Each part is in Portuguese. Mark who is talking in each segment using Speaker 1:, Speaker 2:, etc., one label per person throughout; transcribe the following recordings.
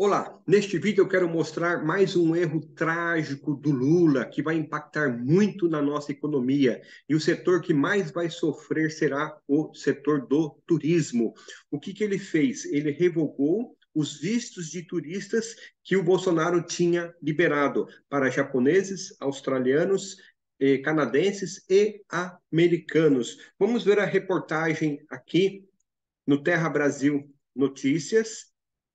Speaker 1: Olá, neste vídeo eu quero mostrar mais um erro trágico do Lula que vai impactar muito na nossa economia e o setor que mais vai sofrer será o setor do turismo. O que ele fez? Ele revogou os vistos de turistas que o Bolsonaro tinha liberado para japoneses, australianos, canadenses e americanos. Vamos ver a reportagem aqui no Terra Brasil Notícias.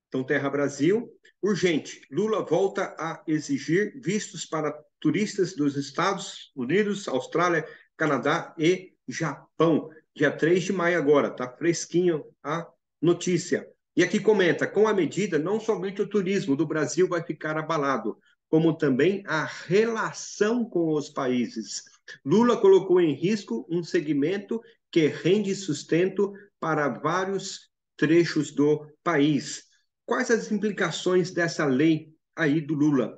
Speaker 1: Então, Terra Brasil, urgente. Lula volta a exigir vistos para turistas dos Estados Unidos, Austrália, Canadá e Japão. Dia 3 de maio agora, tá fresquinho a notícia. E aqui comenta, com a medida, não somente o turismo do Brasil vai ficar abalado, como também a relação com os países. Lula colocou em risco um segmento que rende sustento para vários trechos do país. Quais as implicações dessa lei aí do Lula?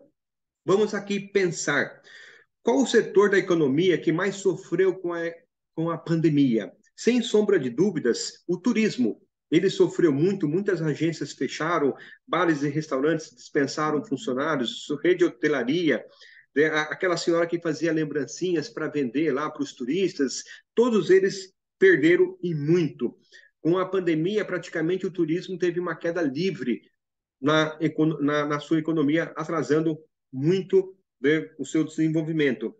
Speaker 1: Vamos aqui pensar. Qual o setor da economia que mais sofreu com a pandemia? Sem sombra de dúvidas, o turismo. Ele sofreu muito, muitas agências fecharam, bares e restaurantes dispensaram funcionários, rede de hotelaria, né, aquela senhora que fazia lembrancinhas para vender lá para os turistas, todos eles perderam e muito. Com a pandemia, praticamente o turismo teve uma queda livre na sua economia, atrasando muito, né, o seu desenvolvimento.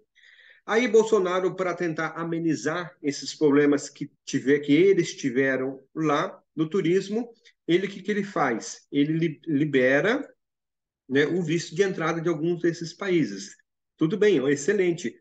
Speaker 1: Aí Bolsonaro, para tentar amenizar esses problemas que eles tiveram lá no turismo, ele que ele faz? Ele libera, né, o visto de entrada de alguns desses países. Tudo bem, excelente.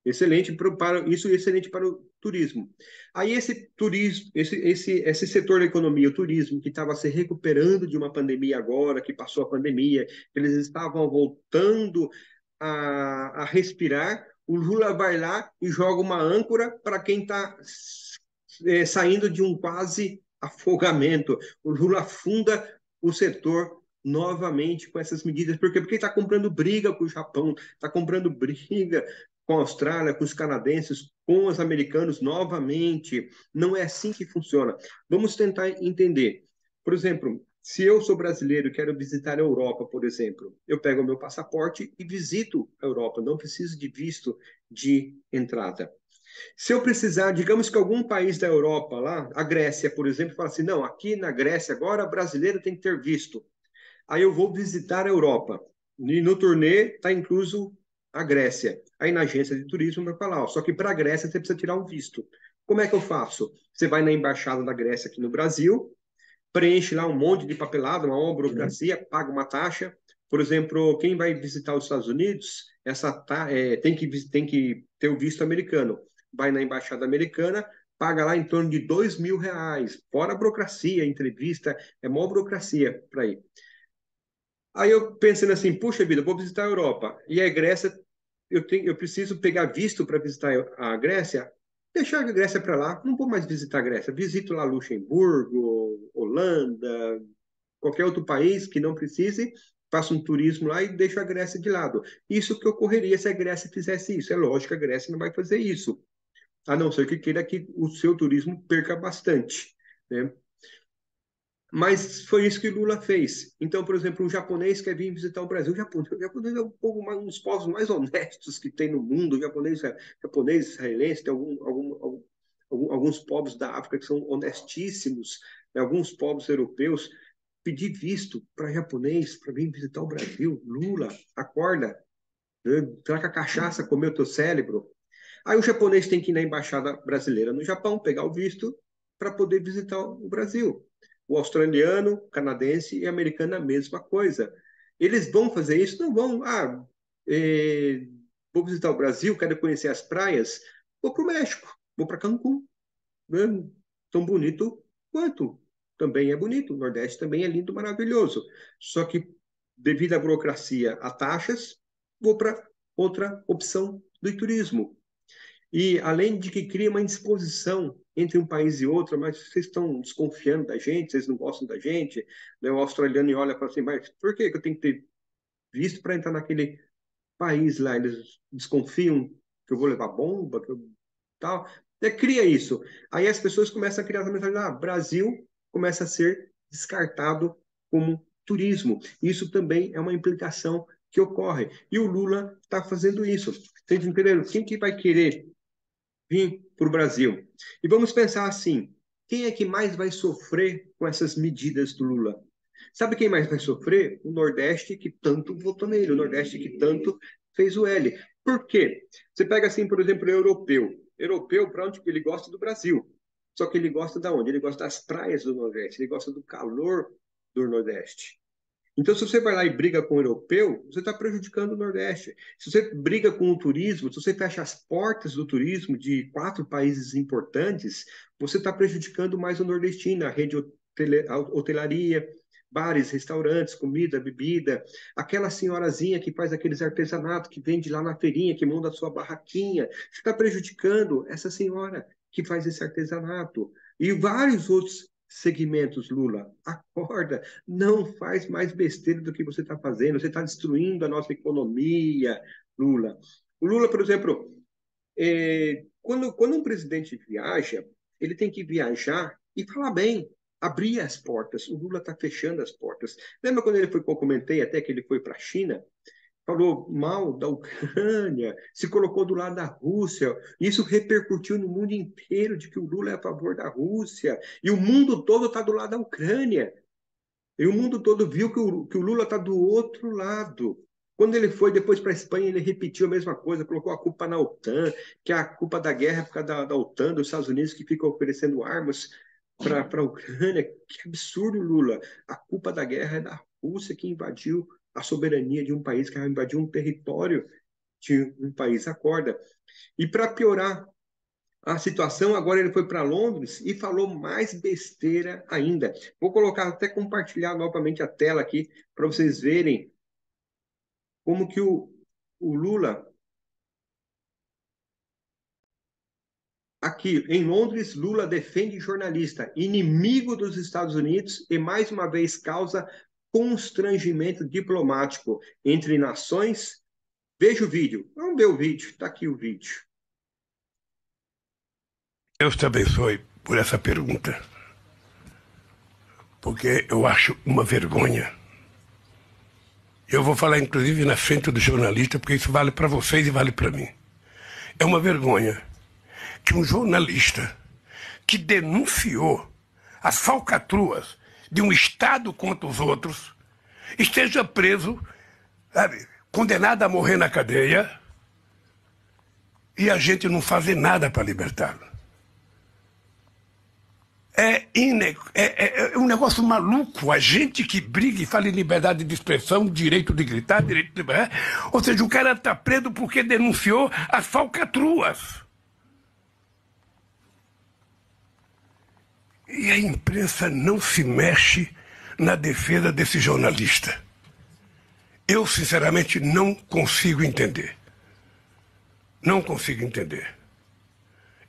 Speaker 1: Excelente para isso, excelente para o turismo. Aí esse turismo, esse setor da economia, o turismo, que estava se recuperando de uma pandemia agora, que passou a pandemia, eles estavam voltando a respirar. O Lula vai lá e joga uma âncora para quem está saindo de um quase afogamento. O Lula afunda o setor novamente com essas medidas. Por quê? Porque ele está comprando briga com o Japão, está comprando briga com a Austrália, com os canadenses, com os americanos novamente. Não é assim que funciona. Vamos tentar entender. Por exemplo, se eu sou brasileiro e quero visitar a Europa, por exemplo, eu pego o meu passaporte e visito a Europa, não preciso de visto de entrada. Se eu precisar, digamos que algum país da Europa, lá, a Grécia, por exemplo, fala assim: não, aqui na Grécia agora brasileiro tem que ter visto. Aí eu vou visitar a Europa. E no turnê está incluso a Grécia. Aí na agência de turismo vai falar, ó, só que para a Grécia você precisa tirar um visto. Como é que eu faço? Você vai na embaixada da Grécia aqui no Brasil, preenche lá um monte de papelada, uma burocracia, paga uma taxa. Por exemplo, quem vai visitar os Estados Unidos, tem que ter o visto americano. Vai na embaixada americana, paga lá em torno de R$ 2.000, fora a burocracia, entrevista, é maior burocracia para ir. Aí eu pensando assim, puxa vida, eu vou visitar a Europa. E a Grécia, eu preciso pegar visto para visitar a Grécia, deixar a Grécia para lá, não vou mais visitar a Grécia. Visito lá Luxemburgo, Holanda, qualquer outro país que não precise, faço um turismo lá e deixo a Grécia de lado. Isso que ocorreria se a Grécia fizesse isso. É lógico que a Grécia não vai fazer isso, a não ser que queira que o seu turismo perca bastante, né? Mas foi isso que Lula fez. Então, por exemplo, um japonês quer vir visitar o Brasil. O japonês é um dos povos mais honestos que tem no mundo. O japonês israelense, tem alguns povos da África que são honestíssimos, né? Alguns povos europeus. Pedir visto para japonês para vir visitar o Brasil. Lula, acorda, né? Traga cachaça, comer o teu cérebro. Aí o japonês tem que ir na embaixada brasileira no Japão, pegar o visto para poder visitar o Brasil. O australiano, canadense e americano a mesma coisa. Eles vão fazer isso? Não vão. Vou visitar o Brasil, quero conhecer as praias. Vou para o México, vou para Cancún. Né? Tão bonito quanto. Também é bonito. O Nordeste também é lindo, maravilhoso. Só que, devido à burocracia, a taxas, vou para outra opção do turismo. E além de que cria uma indisposição entre um país e outro, mas vocês estão desconfiando da gente, vocês não gostam da gente, né? O australiano olha e fala assim, mas por que eu tenho que ter visto para entrar naquele país lá? Eles desconfiam que eu vou levar bomba, que eu tal. Cria isso. Aí as pessoas começam a criar essa mentalidade, Brasil começa a ser descartado como turismo. Isso também é uma implicação que ocorre. E o Lula está fazendo isso. Vocês entenderam? Quem que vai querer vir para o Brasil? E vamos pensar assim, quem é que mais vai sofrer com essas medidas do Lula? Sabe quem mais vai sofrer? O Nordeste que tanto votou nele, o Nordeste que tanto fez o L. Por quê? Você pega assim, por exemplo, o europeu. Europeu, para onde ele gosta do Brasil. Só que ele gosta da onde? Ele gosta das praias do Nordeste, ele gosta do calor do Nordeste. Então, se você vai lá e briga com o europeu, você está prejudicando o Nordeste. Se você briga com o turismo, se você fecha as portas do turismo de 4 países importantes, você está prejudicando mais o nordestino, a rede hotelaria, bares, restaurantes, comida, bebida, aquela senhorazinha que faz aqueles artesanatos, que vende lá na feirinha, que monta a sua barraquinha. Você está prejudicando essa senhora que faz esse artesanato. E vários outros segmentos, Lula. Acorda, não faz mais besteira do que você está fazendo. Você está destruindo a nossa economia, Lula. O Lula, por exemplo, quando um presidente viaja, ele tem que viajar e falar bem, abrir as portas. O Lula está fechando as portas. Lembra quando ele foi, eu comentei até que ele foi para a China? Falou mal da Ucrânia, se colocou do lado da Rússia. Isso repercutiu no mundo inteiro de que o Lula é a favor da Rússia. E o mundo todo está do lado da Ucrânia. E o mundo todo viu que o Lula está do outro lado. Quando ele foi depois para a Espanha, ele repetiu a mesma coisa, colocou a culpa na OTAN, que a culpa da guerra é por causa da OTAN, dos Estados Unidos, que ficam oferecendo armas para a Ucrânia. Que absurdo, Lula. A culpa da guerra é da Rússia, que invadiu a soberania de um país, que invadiu um território de um país. Acorda. E para piorar a situação, agora ele foi para Londres e falou mais besteira ainda. Vou colocar, até compartilhar novamente a tela aqui, para vocês verem como que o Lula, aqui em Londres, Lula defende jornalista, inimigo dos Estados Unidos e mais uma vez causa constrangimento diplomático entre nações. Veja o vídeo. Vamos ver o vídeo. Está aqui o vídeo.
Speaker 2: Deus te abençoe por essa pergunta, porque eu acho uma vergonha. Eu vou falar, inclusive, na frente do jornalista, porque isso vale para vocês e vale para mim. É uma vergonha que um jornalista que denunciou as falcatruas de um Estado contra os outros esteja preso, sabe, condenado a morrer na cadeia, e a gente não fazer nada para libertá-lo. É um negócio maluco. A gente que briga e fala em liberdade de expressão, direito de gritar, direito de... Ou seja, o cara está preso porque denunciou as falcatruas. E a imprensa não se mexe na defesa desse jornalista. Eu, sinceramente, não consigo entender. Não consigo entender.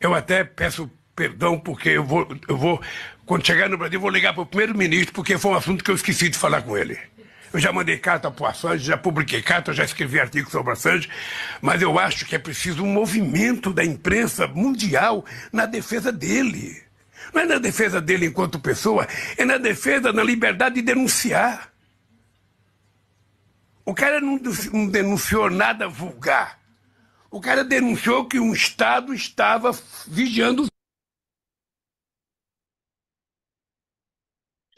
Speaker 2: Eu até peço perdão, porque eu vou, quando chegar no Brasil, eu vou ligar para o primeiro-ministro, porque foi um assunto que eu esqueci de falar com ele. Eu já mandei carta para o Assange, já publiquei carta, já escrevi artigo sobre o Assange, mas eu acho que é preciso um movimento da imprensa mundial na defesa dele. Não é na defesa dele enquanto pessoa, é na defesa da liberdade de denunciar. O cara não denunciou nada vulgar. O cara denunciou que um Estado estava vigiando os...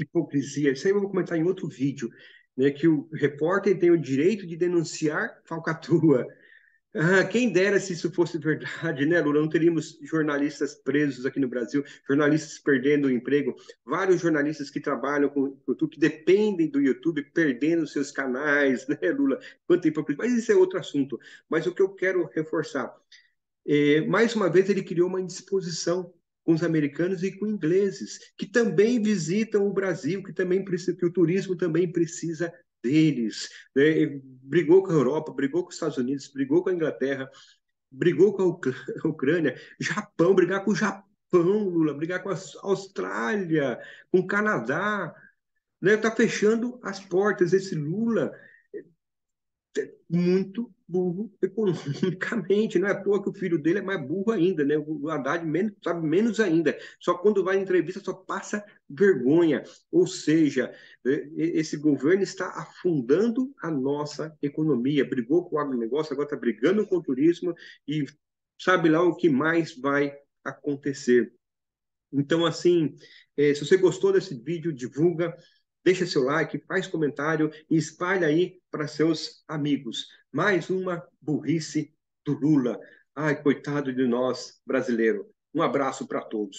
Speaker 1: Hipocrisia. Isso aí eu vou comentar em outro vídeo, né, que o repórter tem o direito de denunciar falcatrua. Ah, quem dera se isso fosse verdade, né, Lula? Não teríamos jornalistas presos aqui no Brasil, jornalistas perdendo o emprego, vários jornalistas que trabalham com o YouTube, que dependem do YouTube, perdendo seus canais, né, Lula? Quanto hipocrisia. Mas isso é outro assunto. Mas o que eu quero reforçar, mais uma vez ele criou uma indisposição com os americanos e com ingleses, que também visitam o Brasil, que também precisa, que o turismo também precisa deles, né? Brigou com a Europa, brigou com os Estados Unidos, brigou com a Inglaterra, brigou com a Ucrânia, Japão, brigar com o Japão, Lula, brigar com a Austrália, com o Canadá, né? Tá fechando as portas. Esse Lula muito burro economicamente. Não é à toa que o filho dele é mais burro ainda, né? O Haddad menos, sabe menos ainda. Só quando vai em entrevista só passa vergonha. Ou seja, esse governo está afundando a nossa economia. Brigou com o agronegócio, agora está brigando com o turismo e sabe lá o que mais vai acontecer. Então, assim, se você gostou desse vídeo, divulga, deixa seu like, faz comentário e espalha aí para seus amigos. Mais uma burrice do Lula. Ai, coitado de nós, brasileiro. Um abraço para todos.